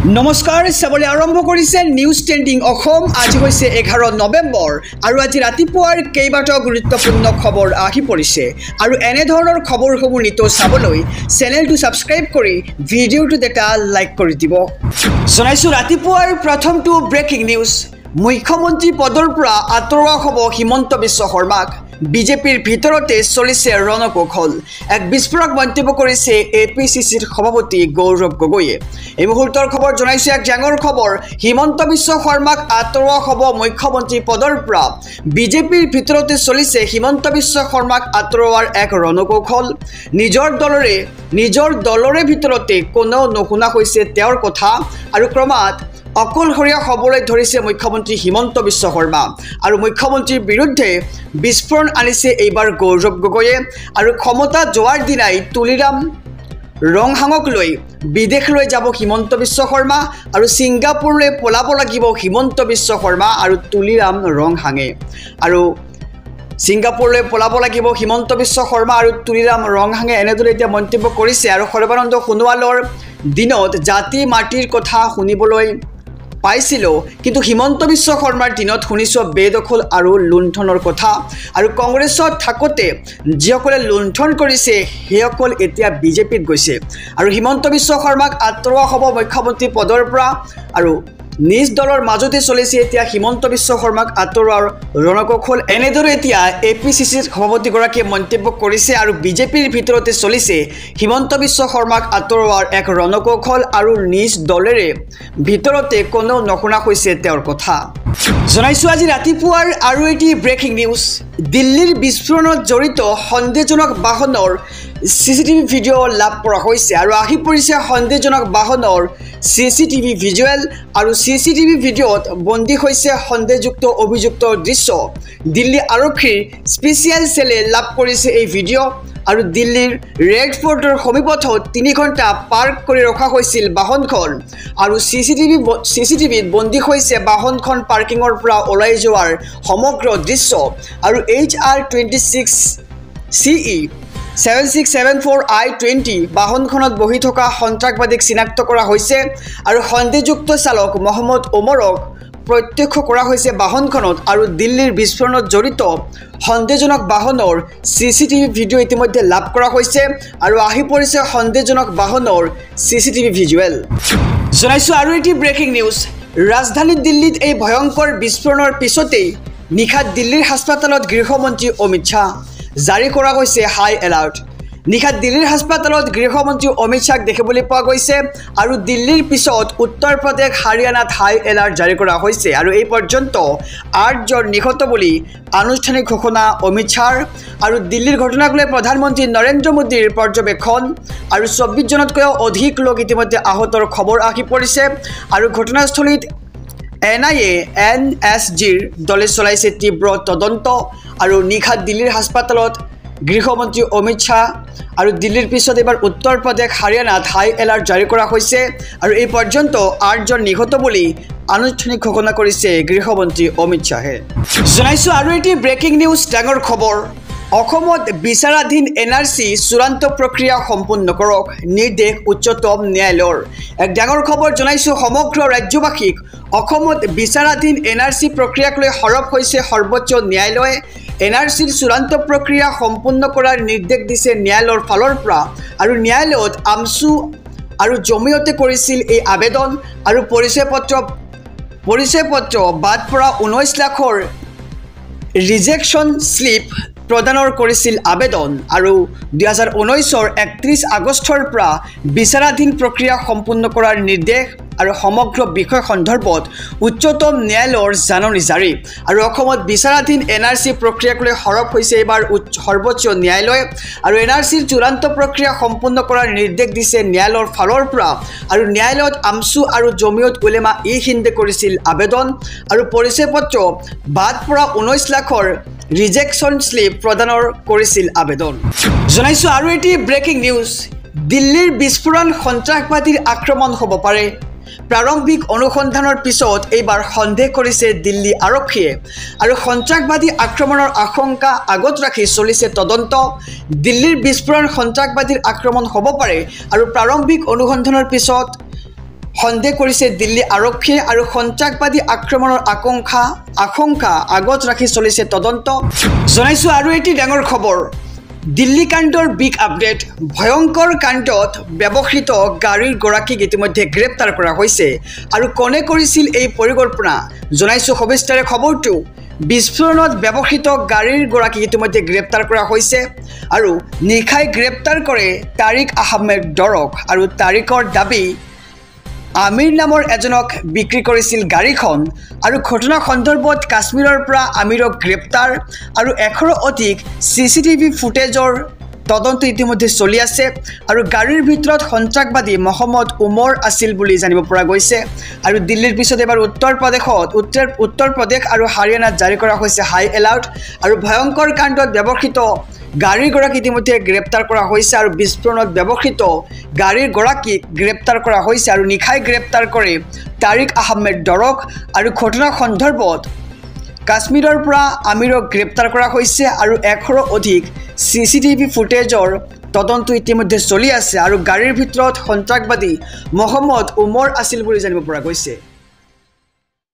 নমস্কাৰ সবলে আৰম্ভ কৰিছে নিউজ ট্ৰেন্ডিং অসম আজি হৈছে 11 নৱেম্বৰ আৰু আজি ৰাতিপুৱাৰ কেইবাটাও গুৰুত্বপূৰ্ণ খবৰ আহি পৰিছে আৰু এনে ধৰণৰ খবৰসমূহ নিত চাবলৈ চেনেলটো সাবস্ক্ৰাইব কৰি ভিডিওটো এটা লাইক কৰি দিব জনাইছো ৰাতিপুৱাৰ প্ৰথমটো ব্ৰেকিং নিউজ মুখ্যমন্ত্ৰী পদৰ পৰা আঁতৰোৱা হ'ব হিমন্ত বিশ্ব শৰ্মাক বিজেপিৰ ভিতৰতে চলিছে ৰণকৌশল এক বিস্ফোৰক মন্তব্য কৰিছে এপিচিচিৰ সভাপতি গৌৰৱ গগৈয়ে এই মুহূৰ্তৰ খবৰ জনাইছে এক ডাঙৰ খবৰ হিমন্ত বিশ্ব শৰ্মাক আঁতৰোৱা হ'ব মুখ্যমন্ত্ৰী পদৰ পৰা বিজেপিৰ ভিতৰতে চলিছে হিমন্ত বিশ্ব শৰ্মাক আঁতৰোৱাৰ এক ৰণকৌশল নিজৰ দলৰে ভিতৰতে কোনো নুশুনা হৈছে তেওঁৰ কথা আৰু ক্ৰমাৎ অকলশৰীয়া হ'বলৈ ধৰিছে মুখ্যমন্ত্ৰী হিমন্ত বিশ্ব শৰ্মা আৰু মুখ্যমন্ত্ৰীৰ বিৰুদ্ধে বিস্ফোৰণ আনিছে এইবাৰ গৌৰৱ গগৈয়ে আৰু ক্ষমতা যোৱাৰ দিনাই তুলিৰাম ৰংহাঙক লৈ বিদেশলৈ যাব হিমন্ত বিশ্ব শৰ্মা আৰু ছিংগাপুৰলৈ পলাব লাগিব হিমন্ত বিশ্ব শৰ্মা আৰু তুলিৰাম ৰংহাঙে আৰু ছিংগাপুৰলৈ পলাব লাগিব হিমন্ত বিশ্ব শৰ্মা আৰু তুলিৰাম ৰংহাঙে এনেদৰে এতিয়া মন্তব্য কৰিছে আৰু সৰ্বানন্দ সোণোৱালৰ দিনত জাতি মাটিৰ কথা শুনিবলৈ পাইছিলো কিন্তু হিমন্ত বিশ্ব শৰ্মাৰ দিনত শুনিছো বেদখল আৰু লুণ্ঠনৰ কথা আৰু কংগ্ৰেছত থাকোতে যিসকলে লুণ্ঠন কৰিছে সেইসকল এতিয়া বিজেপিত গৈছে আৰু হিমন্ত বিশ্ব শৰ্মাক আঁতৰোৱা হ'ব মুখ্যমন্ত্ৰী পদৰ পৰা আৰু নিজ দলৰ মাজতে চলিছে এতিয়া হিমন্ত বিশ্ব শৰ্মাক আঁতৰোৱাৰ ৰণকৌশল এনেদৰে এতিয়া এপিচিচিৰ সভাপতিগৰাকীয়ে মন্তব্য কৰিছে আৰু বিজেপিৰ ভিতৰতে চলিছে হিমন্ত বিশ্ব শৰ্মাক আঁতৰোৱাৰ এক ৰণকৌশল আৰু নিজ দলেৰে ভিতৰতে কোনো নশুনা হৈছে তেওঁৰ কথা জনাইছো আজি ৰাতিপুৱাৰ আৰু এটি ব্ৰেকিং নিউজ দিল্লীৰ বিস্ফোৰণত জড়িত সন্দেহজনক বাহনৰ চিচিটিভি ভিডিঅ' লাভ কৰা হৈছে আৰু আহি পৰিছে সন্দেহজনক বাহনৰ চিচিটিভি ভিজুৱেল আৰু চিচিটিভি ভিডিঅ'ত বন্দী হৈছে সন্দেহযুক্ত অভিযুক্তৰ দৃশ্য দিল্লী আৰক্ষীৰ স্পেচিয়েল সেলে লাভ কৰিছে এই ভিডিঅ' আৰু দিল্লীৰ ৰেড ফৰ্টৰ সমীপত 3 ঘণ্টা পাৰ্ক কৰি ৰখা হৈছিল বাহনখন আৰু চিচিটিভিত বন্দী হৈছে বাহনখন পাৰ্কিঙৰ পৰা ওলাই যোৱাৰ সমগ্ৰ দৃশ্য আৰু HR26 CE 7674I20 বাহনখনত বহি থকা সন্ত্ৰাসবাদীক চিনাক্ত কৰা হৈছে আৰু সন্দেহযুক্ত চালক মহম্মদ ওমৰক প্ৰত্যক্ষ কৰা হৈছে বাহনখনত আৰু দিল্লীৰ বিস্ফোৰণত জড়িত সন্দেহজনক বাহনৰ চিচিটিভি ভিডিঅ' ইতিমধ্যে লাভ কৰা হৈছে আৰু আহি পৰিছে সন্দেহজনক বাহনৰ চিচিটিভি ভিজুৱেল জনাইছো আৰু এটি ব্ৰেকিং নিউজ ৰাজধানী দিল্লীত এই ভয়ংকৰ বিস্ফোৰণৰ পিছতেই নিশা দিল্লীৰ হাস্পতালত গৃহমন্ত্ৰী অমিত শাহ জাৰি কৰা হৈছে হাই এলাৰ্ট নিশা দিল্লীৰ হাস্পতালত গৃহমন্ত্ৰী অমিত শাহ দেখিবলৈ পোৱা গৈছে আৰু দিল্লীৰ পিছত উত্তৰ প্ৰদেশ হাৰিয়ানাত হাই এলাৰ্ট জাৰি কৰা হৈছে আৰু এই পৰ্যন্ত 8 জন নিহত বুলি আনুষ্ঠানিক ঘোষণা অমিত শাহ আৰু দিল্লীৰ ঘটনাক লৈ প্ৰধানমন্ত্ৰী নৰেন্দ্ৰ মোদীৰ পৰ্যবেক্ষণ আৰু 24 জনতকৈও অধিক লোক ইতিমধ্যে আহতৰ খবৰ আহি পৰিছে আৰু ঘটনাস্থলীত NIA NSGৰ দলে চলাইছে তীব্ৰ তদন্ত আৰু নিশা দিল্লীৰ হাস্পতালত গৃহমন্ত্ৰী অমিত শাহ আৰু দিল্লীৰ পিছত এবাৰ উত্তৰ প্ৰদেশ হাৰিয়ানাত হাই এলাৰ্ট জাৰি কৰা হৈছে আৰু এই পৰ্যন্ত 8 জন নিহত বুলি আনুষ্ঠানিক ঘোষণা কৰিছে গৃহমন্ত্ৰী অমিত শাহে জনাইছো আৰু এটি ব্ৰেকিং নিউজ ডাঙৰ খবৰ অসমত বিচাৰাধীন NRC চূড়ান্ত প্ৰক্ৰিয়া সম্পূৰ্ণ কৰক নিৰ্দেশ উচ্চতম ন্যায়ালয়ৰ এক ডাঙৰ খবৰ জনাইছো সমগ্ৰ ৰাজ্যবাসীক অসমত বিচাৰাধীন NRC প্ৰক্ৰিয়াক লৈ সৰব হৈছে সৰ্বোচ্চ ন্যায়ালয়ে NRCৰ চূড়ান্ত প্ৰক্ৰিয়া সম্পূৰ্ণ কৰাৰ নিৰ্দেশ দিছে ন্যায়ালয়ৰ ফালৰ পৰা আৰু ন্যায়ালয়ত আমছু আৰু জমিয়তে কৰিছিল এই আবেদন আৰু পৰিচয় পত্ৰ বাদ পৰা 19 লাখৰ ৰিজেকশ্যন স্লিপ প্ৰদানৰ কৰিছিল আবেদন আৰু 2019ৰ 31 আগষ্টৰ পৰা বিচাৰাধীন প্ৰক্ৰিয়া সম্পূৰ্ণ কৰাৰ নিৰ্দেশ আৰু সমগ্ৰ বিষয় সন্দৰ্ভত উচ্চতম ন্যায়ালয়ৰ জাননী জাৰি আৰু অসমত বিচাৰাধীন NRC প্ৰক্ৰিয়াক লৈ সৰব হৈছে এবাৰ সৰ্বোচ্চ ন্যায়ালয় আৰু NRCৰ চূড়ান্ত প্ৰক্ৰিয়া সম্পূৰ্ণ কৰাৰ নিৰ্দেশ দিছে ন্যায়ালয়ৰ ফালৰ পৰা আৰু ন্যায়ালয়ত আমছু আৰু জমিয়ত উলেমা হিন্দে কৰিছিল আবেদন আৰু পৰিচয় পত্ৰ বাদ পৰা 19 লাখৰ ৰিজেকশ্যন স্লিপ প্ৰদানৰ কৰিছিল আবেদন জনাইছো আৰু এটি ব্ৰেকিং নিউজ দিল্লীৰ বিস্ফোৰণ সন্ত্ৰাসবাদীৰ আক্ৰমণ হ'ব পাৰে প্ৰাৰম্ভিক অনুসন্ধানৰ পিছত এইবাৰ সন্দেহ কৰিছে দিল্লী আৰক্ষীয়ে আৰু সন্ত্ৰাসবাদী আক্ৰমণৰ আশংকা আগত ৰাখি চলিছে তদন্ত দিল্লীৰ বিস্ফোৰণ সন্ত্ৰাসবাদীৰ আক্ৰমণ হ'ব পাৰে আৰু প্ৰাৰম্ভিক অনুসন্ধানৰ পিছত সন্দেহ কৰিছে দিল্লী আৰক্ষীয়ে আৰু সন্ত্ৰাসবাদী আক্ৰমণৰ আশংকা আগত ৰাখি চলিছে তদন্ত জনাইছো আৰু এটি ডাঙৰ খবৰ দিল্লী কাণ্ডৰ বিগ আপডেট ভয়ংকৰ কাণ্ডত ব্যৱহৃত গাড়ীৰ গৰাকীক ইতিমধ্যে গ্ৰেপ্তাৰ কৰা হৈছে আৰু কোনে কৰিছিল এই পৰিকল্পনা জনাইছো সবিস্তাৰে খবৰটো বিস্ফোৰণত ব্যৱহৃত গাড়ীৰ গৰাকীক ইতিমধ্যে গ্ৰেপ্তাৰ কৰা হৈছে আৰু নিখাই গ্ৰেপ্তাৰ কৰে তাৰিক আহমেদ দৰক আৰু তাৰিকৰ দাবী আমিৰ নামৰ এজনক বিক্ৰী কৰিছিল গাড়ীখন আৰু ঘটনা সন্দৰ্ভত কাশ্মীৰৰ পৰা আমিৰক গ্ৰেপ্তাৰ আৰু 100 অধিক চিচিটিভি ফুটেজৰ তদন্ত ইতিমধ্যে চলি আছে আৰু গাড়ীৰ ভিতৰত সন্ত্ৰাসবাদী মহম্মদ উমৰ আছিল বুলি জানিব পৰা গৈছে আৰু দিল্লীৰ পিছত এবাৰ উত্তৰ প্ৰদেশ আৰু হাৰিয়ানাত জাৰি কৰা হৈছে হাই এলাৰ্ট আৰু ভয়ংকৰ কাণ্ডত ব্যৱহৃত গাড়ীৰ গৰাকী ইতিমধ্যে গ্ৰেপ্তাৰ কৰা হৈছে আৰু বিস্ফোৰণত ব্যৱহৃত গাড়ীৰ গৰাকীক গ্ৰেপ্তাৰ কৰা হৈছে আৰু নিখাই গ্ৰেপ্তাৰ কৰে তাৰিক আহমেদ দৰক আৰু ঘটনা সন্দৰ্ভত কাশ্মীৰৰ পৰা আমিৰক গ্ৰেপ্তাৰ কৰা হৈছে আৰু 100 অধিক চিচিটিভি ফুটেজৰ তদন্ত ইতিমধ্যে চলি আছে আৰু গাড়ীৰ ভিতৰত সন্ত্ৰাসবাদী মহম্মদ উমৰ আছিল বুলি জানিব পৰা গৈছে